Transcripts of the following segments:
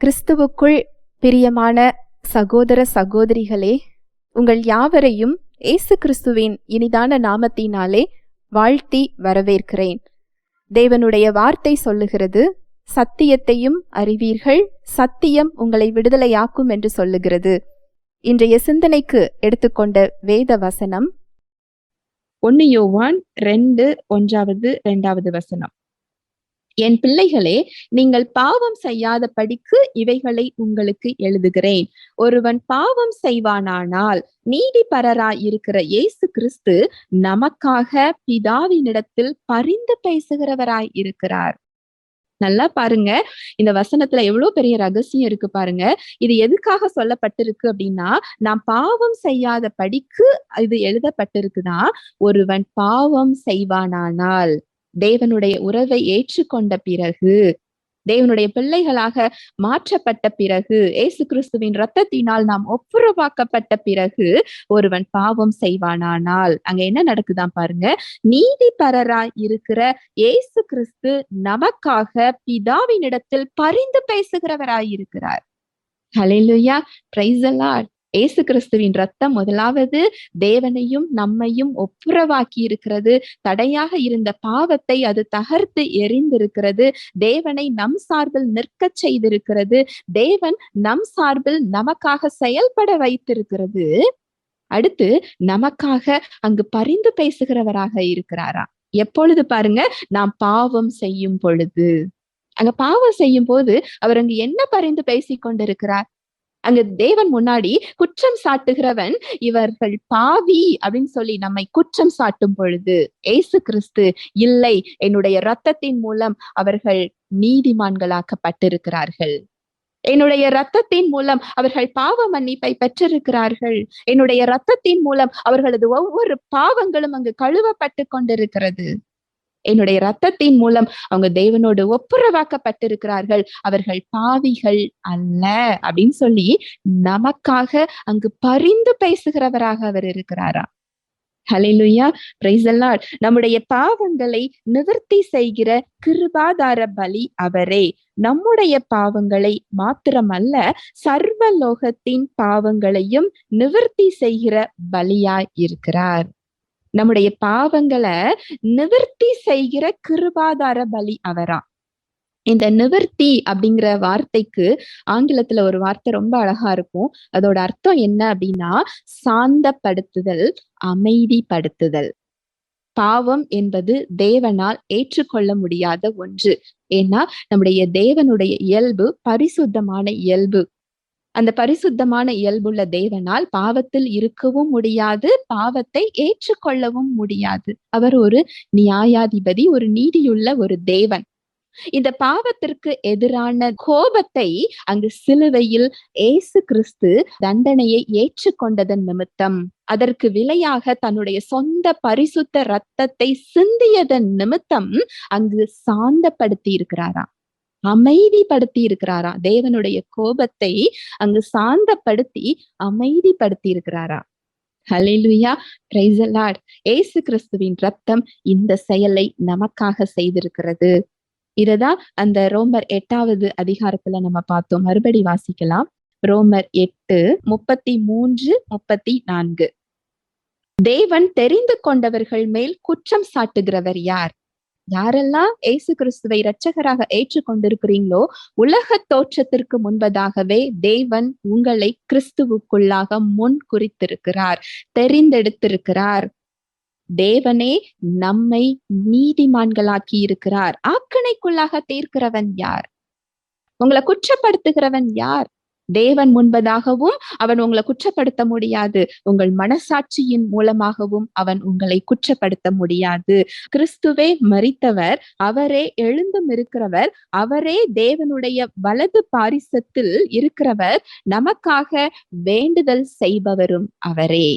கிறிஸ்துவுக்குள் பிரியமான சகோதர சகோதரிகளே, உங்கள் யாவரையும் இயேசு கிறிஸ்துவின் இனிதான நாமத்தினாலே வாழ்த்தி வரவேற்கிறேன். தேவனுடைய வார்த்தை சொல்லுகிறது, சத்தியத்தையும் அறிவீர்கள், சத்தியம் உங்களை விடுதலையாக்கும் என்று சொல்லுகிறது. இன்றைய சிந்தனைக்கு எடுத்துக்கொண்ட வேத வசனம் 1 யோவான் 2:1-2 என் பிள்ளைகளே, நீங்கள் பாவம் செய்யாத படிக்கு இவைகளை உங்களுக்கு எழுதுகிறேன். ஒருவன் பாவம் செய்வானானால் நீதிபரராய் இருக்கிற இயேசு கிறிஸ்து நமக்காக பிதாவினிடத்தில் பரிந்து பேசுகிறவராய் இருக்கிறார். நல்லா பாருங்க, இந்த வசனத்துல எவ்வளவு பெரிய ரகசியம் இருக்கு பாருங்க. இது எதுக்காக சொல்லப்பட்டிருக்கு அப்படின்னா, நாம் பாவம் செய்யாத படிக்கு இது எழுதப்பட்டிருக்குதான். ஒருவன் பாவம் செய்வானானால், தேவனுடைய உறவை ஏற்றுக்கொண்ட பிறகு, தேவனுடைய பிள்ளைகளாக மாற்றப்பட்ட பிறகு, இயேசு கிறிஸ்துவின் இரத்தத்தினால் நாம் ஒப்புரவாக்கப்பட்ட பிறகு ஒருவன் பாவம் செய்வானானால் அங்க என்ன நடக்குதான் பாருங்க. நீதிபரராய் இருக்கிற இயேசு கிறிஸ்து நமக்காக பிதாவினிடத்தில் பரிந்து பேசுகிறவராய் இருக்கிறார். ஹல்லேலூயா, பிரைஸ் தி லார்ட். இயேசு கிறிஸ்துவின் ரத்தம் முதலாவது தேவனையும் நம்மையும் ஒப்புரவாக்கி இருக்கிறது. தடையாக இருந்த பாவத்தை அது தகர்த்து எறிந்திருக்கிறது. தேவனை நம் சார்பில் நிற்க செய்திருக்கிறது. தேவன் நம் சார்பில் நமக்காக செயல்பட வைத்திருக்கிறது. அடுத்து நமக்காக அங்கு பரிந்து பேசுகிறவராக இருக்கிறாரா. எப்பொழுது பாருங்க, நாம் பாவம் செய்யும் பொழுது. அங்க பாவம் செய்யும் போது அவர் அங்கு என்ன பரிந்து பேசிக் கொண்டிருக்கிறார்? அங்க தேவன் முன்னாடி குற்றம் சாட்டுகிறவன் இவர்கள் பாவி அப்படின்னு சொல்லி நம்மை குற்றம் சாட்டும் பொழுது, இயேசு கிறிஸ்து இல்லை, என்னுடைய இரத்தத்தின் மூலம் அவர்கள் நீதிமான்களாக்கப்பட்டிருக்கிறார்கள், என்னுடைய இரத்தத்தின் மூலம் அவர்கள் பாவ மன்னிப்பை பெற்றிருக்கிறார்கள், என்னுடைய இரத்தத்தின் மூலம் அவர்களது ஒவ்வொரு பாவங்களும் அங்கு கழுவப்பட்டு கொண்டிருக்கிறது, என்னுடைய இரத்தத்தின் மூலம் அவங்க தேவனோடு ஒப்புரவாக்கப்பட்டிருக்கிறார்கள், அவர்கள் பாவிகள் அல்ல அப்படின்னு சொல்லி நமக்காக அங்கு பரிந்து பேசுகிறவராக அவர் இருக்கிறாரா. ஹல்லேலூயா, பிரைஸ் தி லார்ட். நம்முடைய பாவங்களை நிவர்த்தி செய்கிற கிருபாதார பலி அவரே. நம்முடைய பாவங்களை மாத்திரமல்ல, சர்வலோகத்தின் பாவங்களையும் நிவர்த்தி செய்கிற பலியாய் இருக்கிறார். நம்முடைய பாவங்களை நிவர்த்தி செய்கிற கிருபாதார பலி அவரா. இந்த நிவர்த்தி அப்படிங்கிற வார்த்தைக்கு ஆங்கிலத்துல ஒரு வார்த்தை ரொம்ப அழகா இருக்கும். அதோட அர்த்தம் என்ன அப்படின்னா, சாந்தப்படுத்துதல், அமைதிப்படுத்துதல். பாவம் என்பது தேவனால் ஏற்றுக்கொள்ள முடியாத ஒன்று. ஏன்னா நம்முடைய தேவனுடைய இயல்பு பரிசுத்தமான இயல்பு. அந்த பரிசுத்தமான இயல்புள்ள தேவனால் பாவத்தில் இருக்கவும் முடியாது, பாவத்தை ஏற்றுக்கொள்ளவும் முடியாது. அவர் ஒரு நியாயாதிபதி, ஒரு நீதியுள்ள ஒரு தேவன். இந்த பாவத்திற்கு எதிரான கோபத்தை அங்கு சிலுவையில் இயேசு கிறிஸ்து தண்டனையை ஏற்றுக்கொண்டதன் நிமித்தம், அதற்கு விலையாக தன்னுடைய சொந்த பரிசுத்த இரத்தத்தை சிந்தியதன் நிமித்தம் அங்கு சாந்தப்படுத்தி இருக்கிறாரா, அமைதிப்படுத்தி இருக்கிறாரா. தேவனுடைய கோபத்தை அங்கு சாந்தப்படுத்தி அமைதிப்படுத்தி இருக்கிறாரா. ஹல்லேலூயா, பிரைஸ் தி லார்ட். இயேசு கிறிஸ்துவின் ரத்தம் இந்த செயலை நமக்காக செய்திருக்கிறது. இததான் அந்த ரோமர் 8வது அதிகாரத்துல நம்ம பார்த்தோம். மறுபடி வாசிக்கலாம். ரோமர் 8:33-34. தேவன் தெரிந்து கொண்டவர்கள் மேல் குற்றம் சாட்டுகிறவர் யார்? யாரெல்லாம் இயேசு கிறிஸ்துவை இரட்சகராக ஏற்றுக்கொண்டிருக்கிறீங்களோ, உலக தோற்றத்திற்கு முன்பதாகவே தேவன் உங்களை கிறிஸ்துவுக்குள்ளாக முன் குறித்திருக்கிறார், தெரிந்தெடுத்திருக்கிறார். தேவனே நம்மை நீதிமான்களாக்கி இருக்கிறார். ஆக்கணைக்குள்ளாக தீர்க்கிறவன் யார்? உங்களை குற்றப்படுத்துகிறவன் யார்? தேவன் முன்பதாகவும் அவன் உங்களை குற்றப்படுத்த முடியாது. உங்கள் மனசாட்சியின் மூலமாகவும் அவன் உங்களை குற்றப்படுத்த முடியாது. கிறிஸ்துவே மரித்தவர், அவரே எழுந்தும் இருக்கிறவர், அவரே தேவனுடைய வலது பாரிசத்தில் இருக்கிறவர், நமக்காக வேண்டுதல் செய்பவரும் அவரே.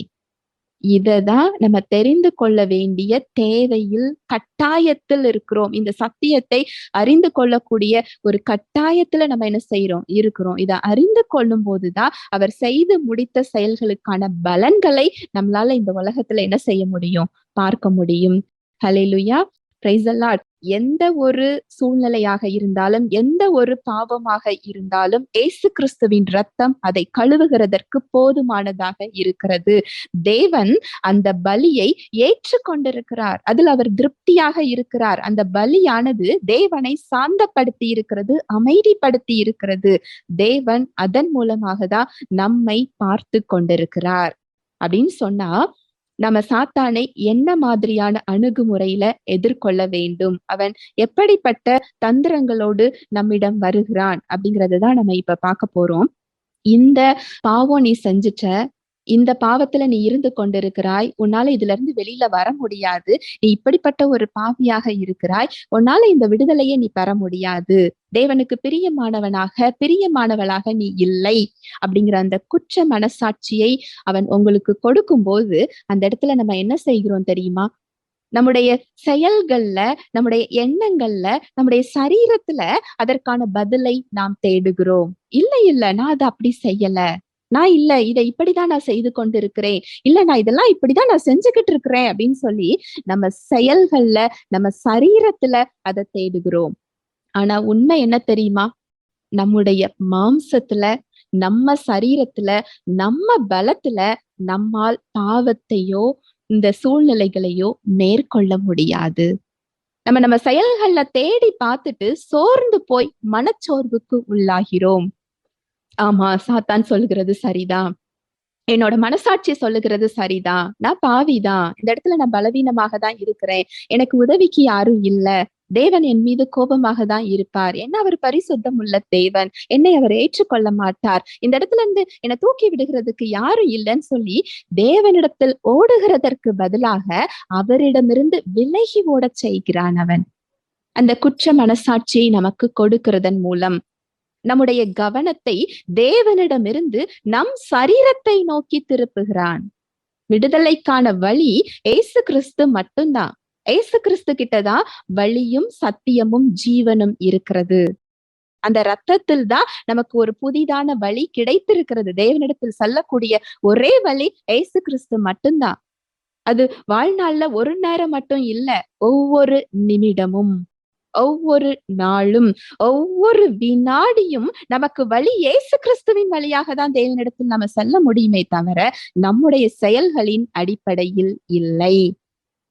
இததான் நம்ம தெரிந்து கொள்ள வேண்டிய தேவையில், கட்டாயத்தில் இருக்கிறோம். இந்த சத்தியத்தை அறிந்து கொள்ளக்கூடிய ஒரு கட்டாயத்துல நம்ம என்ன செய்யறோம், இருக்கிறோம். இதை அறிந்து கொள்ளும் போதுதான் அவர் செய்து முடித்த செயல்களுக்கான பலன்களை நம்மளால இந்த உலகத்துல என்ன செய்ய முடியும், பார்க்க முடியும். ஹல்லேலூயா, பிரைஸ் தி லார்ட். எந்த ஒரு சூழ்நிலையாக இருந்தாலும், எந்த ஒரு பாவமாக இருந்தாலும் இயேசு கிறிஸ்துவின் ரத்தம் அதை கழுவுகிறதற்கு போதுமானதாக இருக்கிறது. தேவன் அந்த பலியை ஏற்றுக்கொண்டிருக்கிறார். அதில் அவர் திருப்தியாக இருக்கிறார். அந்த பலியானது தேவனை சாந்தப்படுத்தி இருக்கிறது, அமைதிப்படுத்தி இருக்கிறது. தேவன் அதன் மூலமாக தான் நம்மை பார்த்து கொண்டிருக்கிறார் அப்படின்னு சொன்னா, நம்ம சாத்தானை என்ன மாதிரியான அணுகுமுறையில எதிர்கொள்ள வேண்டும், அவன் எப்படிப்பட்ட தந்திரங்களோடு நம்மிடம் வருகிறான் அப்படிங்கறதுதான் நம்ம இப்ப பார்க்க போறோம். இந்த பாவம் நீ செஞ்சுட்ட, இந்த பாவத்துல நீ இருந்து கொண்டிருக்கிறாய், உன்னால இதுல இருந்து வெளியில வர முடியாது, நீ இப்படிப்பட்ட ஒரு பாவியாக இருக்கிறாய், உன்னால இந்த விடுதலையை நீ பெற முடியாது, தேவனுக்கு பிரியமானவளாக நீ இல்லை அப்படிங்கிற அந்த குற்ற மனசாட்சியை அவன் உங்களுக்கு கொடுக்கும் போது, அந்த இடத்துல நம்ம என்ன செய்கிறோம் தெரியுமா? நம்முடைய செயல்கள்ல, நம்முடைய எண்ணங்கள்ல, நம்முடைய சரீரத்துல அதற்கான பதிலை நாம் தேடுகிறோம். இல்ல நான் அதை அப்படி செய்யல, நான் இதை இப்படிதான் நான் செய்து கொண்டிருக்கிறேன், இல்ல நான் இதெல்லாம் இப்படிதான் நான் செஞ்சுக்கிட்டு இருக்கிறேன் அப்படின்னு சொல்லி நம்ம செயல்கள்ல, நம்ம சரீரத்துல அதை தேடுகிறோம். ஆனா உண்மை என்ன தெரியுமா? நம்முடைய மாம்சத்துல, நம்ம சரீரத்துல, நம்ம பலத்துல நம்மால் பாவத்தையோ இந்த சூழ்நிலைகளையோ மேற்கொள்ள முடியாது. நம்ம செயல்கள்ல தேடி பார்த்துட்டு சோர்ந்து போய் மனச்சோர்வுக்கு உள்ளாகிறோம். ஆமா, சாத்தான் சொல்லுகிறது சரிதான், என்னோட மனசாட்சி சொல்லுகிறது சரிதான், நான் பாவிதான், இந்த இடத்துல நான் பலவீனமாக தான் இருக்கிறேன், எனக்கு உதவிக்கு யாரும் இல்ல, தேவன் என் மீது கோபமாக தான் இருப்பார், என்ன அவர் பரிசுத்தம் உள்ள தேவன், என்னை அவர் ஏற்றுக்கொள்ள மாட்டார், இந்த இடத்துல இருந்து என்னை தூக்கி விடுகிறதுக்கு யாரும் இல்லைன்னு சொல்லி தேவனிடத்தில் ஓடுகிறதற்கு பதிலாக அவரிடமிருந்து விலகி ஓடச் செய்கிறான் அவன். அந்த குற்ற மனசாட்சியை நமக்கு கொடுக்கிறதன் மூலம் நம்முடைய கவனத்தை தேவனிடமிருந்து நம் சரீரத்தை நோக்கி திருப்புகிறான். விடுதலைக்கான வழி இயேசு கிறிஸ்து மட்டும்தான். இயேசு கிறிஸ்து கிட்டதான் வழியும் சத்தியமும் ஜீவனும் இருக்கிறது. அந்த ரத்தத்தில் தான் நமக்கு ஒரு புதிதான வழி கிடைத்திருக்கிறது. தேவனிடத்தில் செல்லக்கூடிய ஒரே வழி இயேசு கிறிஸ்து மட்டும்தான். அது வாழ்நாள்ல ஒரு நேரம் மட்டும் இல்ல, ஒவ்வொரு நிமிடமும், ஒவ்வொரு நாளும், ஒவ்வொரு வினாடியும் நமக்கு வழி இயேசு கிறிஸ்துவின் வழியாக தான் தேவனிடத்தில் நம்ம செல்ல முடியுமே தவிர நம்முடைய செயல்களின் அடிப்படையில் இல்லை.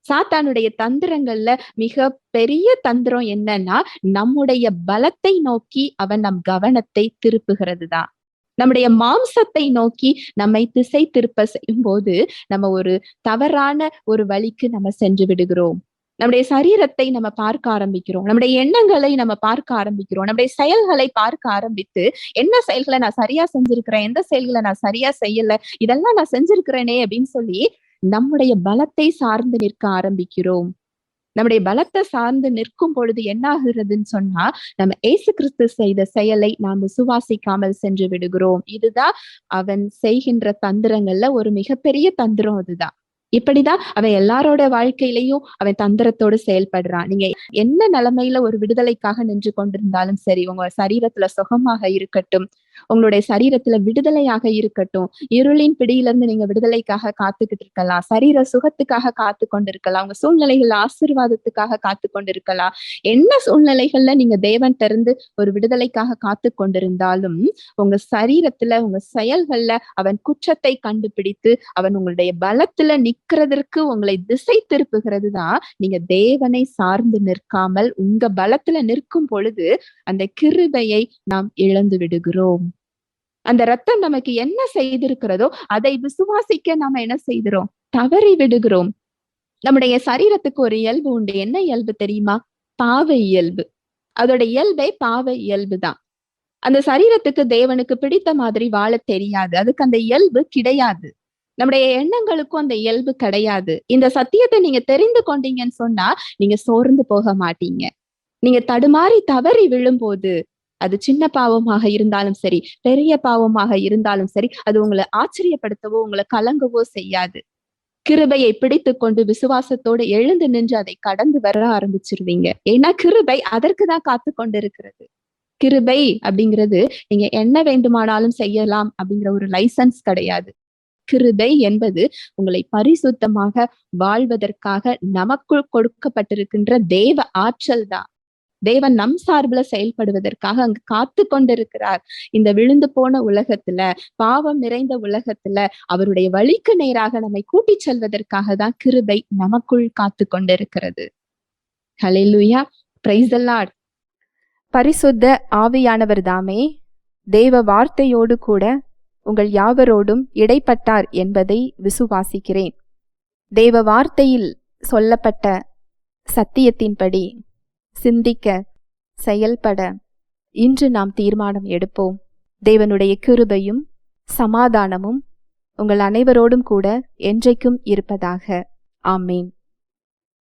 சாத்தானுடைய தந்திரங்கள்ல மிக பெரிய தந்திரம் என்னன்னா, நம்முடைய பலத்தை நோக்கி அவன் நம் கவனத்தை திருப்புகிறது தான். நம்முடைய மாம்சத்தை நோக்கி நம்மை திசை திருப்ப செய்யும் போது நம்ம ஒரு தவறான ஒரு வழிக்கு நம்ம சென்று விடுகிறோம். நம்முடைய சரீரத்தை நம்ம பார்க்க ஆரம்பிக்கிறோம், நம்முடைய எண்ணங்களை நம்ம பார்க்க ஆரம்பிக்கிறோம், நம்முடைய செயல்களை பார்க்க ஆரம்பித்து என்ன செயல்களை நான் சரியா செஞ்சிருக்கிறேன், எந்த செயல்களை நான் சரியா செய்யல, இதெல்லாம் நான் செஞ்சிருக்கிறேனே அப்படின்னு சொல்லி நம்முடைய பலத்தை சார்ந்து நிற்க ஆரம்பிக்கிறோம். நம்முடைய பலத்தை சார்ந்து நிற்கும் பொழுது என்ன ஆகுறதுன்னு சொன்னா, நம்ம இயேசு கிறிஸ்து செய்த செயலை நாம் விசுவாசிக்காமல் சென்று விடுகிறோம். இதுதான் அவன் செய்கின்ற தந்திரங்கள்ல ஒரு மிகப்பெரிய தந்திரம். அதுதான். இப்படிதான் அவன் எல்லாரோட வாழ்க்கையிலையும் அவன் தந்திரத்தோடு செயல்படுறான். நீங்க என்ன நிலைமையில ஒரு விடுதலைக்காக நின்று கொண்டிருந்தாலும் சரி, உங்க சரீரத்துல சுகமாக இருக்கட்டும், உங்களுடைய சரீரத்துல விடுதலையாக இருக்கட்டும், இருளின் பிடியிலிருந்து நீங்க விடுதலைக்காக காத்துக்கிட்டு இருக்கலாம், சரீர சுகத்துக்காக காத்து கொண்டிருக்கலாம், உங்க சூழ்நிலைகள் ஆசீர்வாதத்துக்காக காத்து கொண்டிருக்கலாம். என்ன சூழ்நிலைகள்ல நீங்க தேவன்ட்ட இருந்து ஒரு விடுதலைக்காக காத்து கொண்டிருந்தாலும் உங்க சரீரத்துல, உங்க செயல்கள்ல அவன் குற்றத்தை கண்டுபிடித்து அவன் உங்களுடைய பலத்துல நிக்கிறதற்கு உங்களை திசை திருப்புகிறது தான். நீங்க தேவனை சார்ந்து நிற்காமல் உங்க பலத்துல நிற்கும் பொழுது அந்த கிருபையை நாம் இழந்து விடுகிறோம். அந்த ரத்தம் நமக்கு என்ன செய்திருக்கிறதோ அதை விசுவாசிக்க நாம என்ன செய்கிறோம்? தவறி விடுகிறோம். நம்முடைய சரீரத்துக்கு ஒரு இயல்பு உண்டு. என்ன இயல்பு தெரியுமா? பாவ இயல்பு. அதோட இயல்பே பாவ இயல்பு தான். அந்த சரீரத்துக்கு தேவனுக்கு பிடித்த மாதிரி வாழ தெரியாது, அதுக்கு அந்த இயல்பு கிடையாது. நம்முடைய எண்ணங்களுக்கும் அந்த இயல்பு கிடையாது. இந்த சத்தியத்தை நீங்க தெரிந்து கொண்டீங்கன்னு சொன்னா நீங்க சோர்ந்து போக மாட்டீங்க. நீங்க தடுமாறி தவறி விழும்போது, அது சின்ன பாவமாக இருந்தாலும் சரி, பெரிய பாவமாக இருந்தாலும் சரி, அது உங்களை ஆச்சரியப்படுத்தவோ உங்களை கலங்கவோ செய்யாது. கிருபையை பிடித்து கொண்டு விசுவாசத்தோடு எழுந்து நின்று அதை கடந்து வர ஆரம்பிச்சிருவீங்க. ஏன்னா கிருபை அதற்குதான் காத்து கொண்டு இருக்கிறது. கிருபை அப்படிங்கிறது நீங்க என்ன வேண்டுமானாலும் செய்யலாம் அப்படிங்கிற ஒரு லைசன்ஸ் கிடையாது. கிருபை என்பது உங்களை பரிசுத்தமாக வாழ்வதற்காக நமக்குள் கொடுக்கப்பட்டிருக்கின்ற தேவ ஆற்றல் தான். தேவன் நம் சார்பில் செயல்படுவதற்காக அங்கு காத்து கொண்டிருக்கிறார். இந்த விழுந்து போன உலகத்துல, பாவம் நிறைந்த உலகத்துல அவருடைய வழிக்கு நேராக நம்மை கூட்டிச் செல்வதற்காக தான் கிருபை நமக்குள் காத்து கொண்டிருக்கிறது. ஹல்லேலூயா, பிரைஸ் தி லார்ட். பரிசுத்த ஆவியானவர் தாமே தேவ வார்த்தையோடு கூட உங்கள் யாவரோடும் இடைப்பட்டார் என்பதை விசுவாசிக்கிறேன். தேவ வார்த்தையில் சொல்லப்பட்ட சத்தியத்தின்படி சிந்திக்க, செயல்பட இன்று நாம் தீர்மானம் எடுப்போம். தேவனுடைய கிருபையும் சமாதானமும் உங்கள் அனைவரோடும் கூட என்றைக்கும் இருப்பதாக. ஆமேன்.